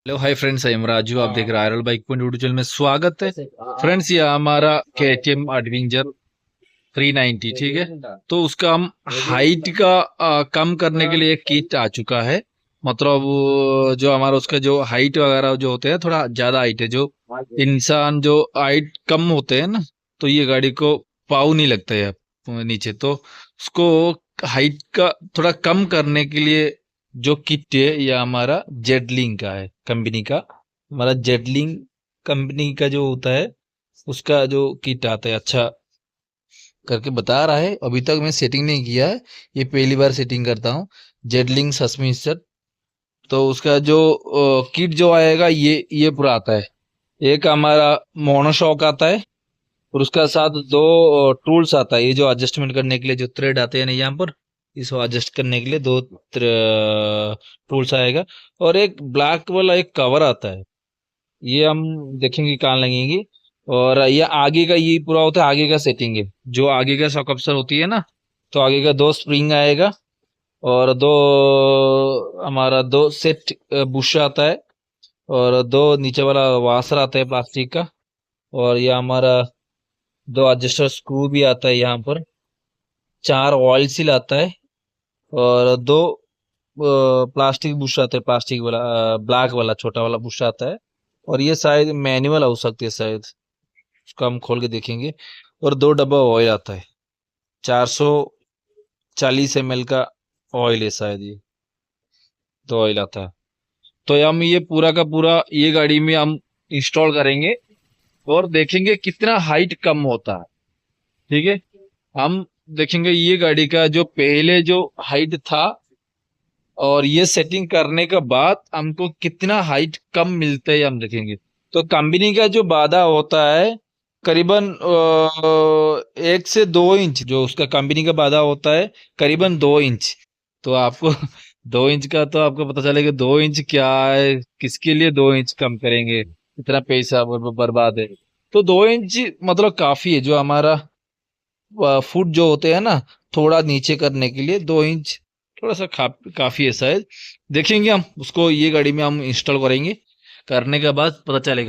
Hello hi friends, I am Raju. आप देख रहे हैं आयरल बाइक पॉइंट यूट्यूब चैनल में स्वागत है। फ्रेंड्स, ये हमारा KTM एडवेंचर 390, ठीक है। तो उसका हम हाइट का कम करने के लिए एक किट आ चुका है। मतलब जो हमारा उसका जो हाइट वगैरह जो होते हैं, थोड़ा ज्यादा हाइट है, जो इंसान जो हाइट कम होते हैं ना, तो ये गाड़ी को पाँव नहीं लगता है नीचे। तो उसको हाइट का थोड़ा कम करने के लिए जो किट है, ये हमारा जेडलिंग का है, कंपनी का। हमारा जेडलिंग कंपनी का जो होता है, उसका जो किट आता है, अच्छा करके बता रहा है। अभी तक मैं सेटिंग नहीं किया है, ये पहली बार सेटिंग करता हूँ। जेडलिंग सस्पेंशन, तो उसका जो किट जो आएगा, ये पूरा आता है। एक हमारा मोनोशॉक आता है, और उसका साथ दो टूल्स आता है। ये जो एडजस्टमेंट करने के लिए जो थ्रेड आते हैं ना यहाँ पर, इसको एडजस्ट करने के लिए दो टूल्स आएगा। और एक ब्लैक वाला एक कवर आता है, ये हम देखेंगे कहाँ लगेंगे। और ये आगे का, ये पूरा होता है आगे का सेटिंग है। जो आगे का शॉक अब्सर होती है ना, तो आगे का दो स्प्रिंग आएगा, और दो हमारा दो सेट बुश आता है, और दो नीचे वाला वाशर आता है प्लास्टिक का। और ये हमारा दो एडजस्टर स्क्रू भी आता है यहाँ पर। चार ऑयल सील आता है, और दो प्लास्टिक बुश आता है, प्लास्टिक वाला ब्लैक वाला छोटा वाला बुश आता है। और ये शायद मैनुअल हो सकती है शायद, उसको हम खोल के देखेंगे। और दो डब्बा ऑयल आता है, 440 ml का ऑयल है शायद, ये दो ऑयल आता है। तो हम ये पूरा का पूरा ये गाड़ी में हम इंस्टॉल करेंगे, और देखेंगे कितना हाइट कम होता है। ठीक है, हम देखेंगे ये गाड़ी का जो पहले जो हाइट था, और ये सेटिंग करने के बाद हमको कितना हाइट कम मिलता है, हम देखेंगे। तो कंपनी का जो वादा होता है, करीबन 1 से 2 इंच, जो उसका कंपनी का वादा होता है, करीबन 2 इंच। तो आपको 2 इंच का तो आपको पता चलेगा 2 इंच क्या है, किसके लिए 2 इंच कम करेंगे, इतना पैसा बर्बाद है। तो 2 इंच मतलब काफी है। जो हमारा फुट जो होते हैं ना, थोड़ा नीचे करने के लिए 2 इंच थोड़ा सा काफी है शायद। देखेंगे हम उसको, ये गाड़ी में हम इंस्टॉल करेंगे, करने के बाद पता चलेगा।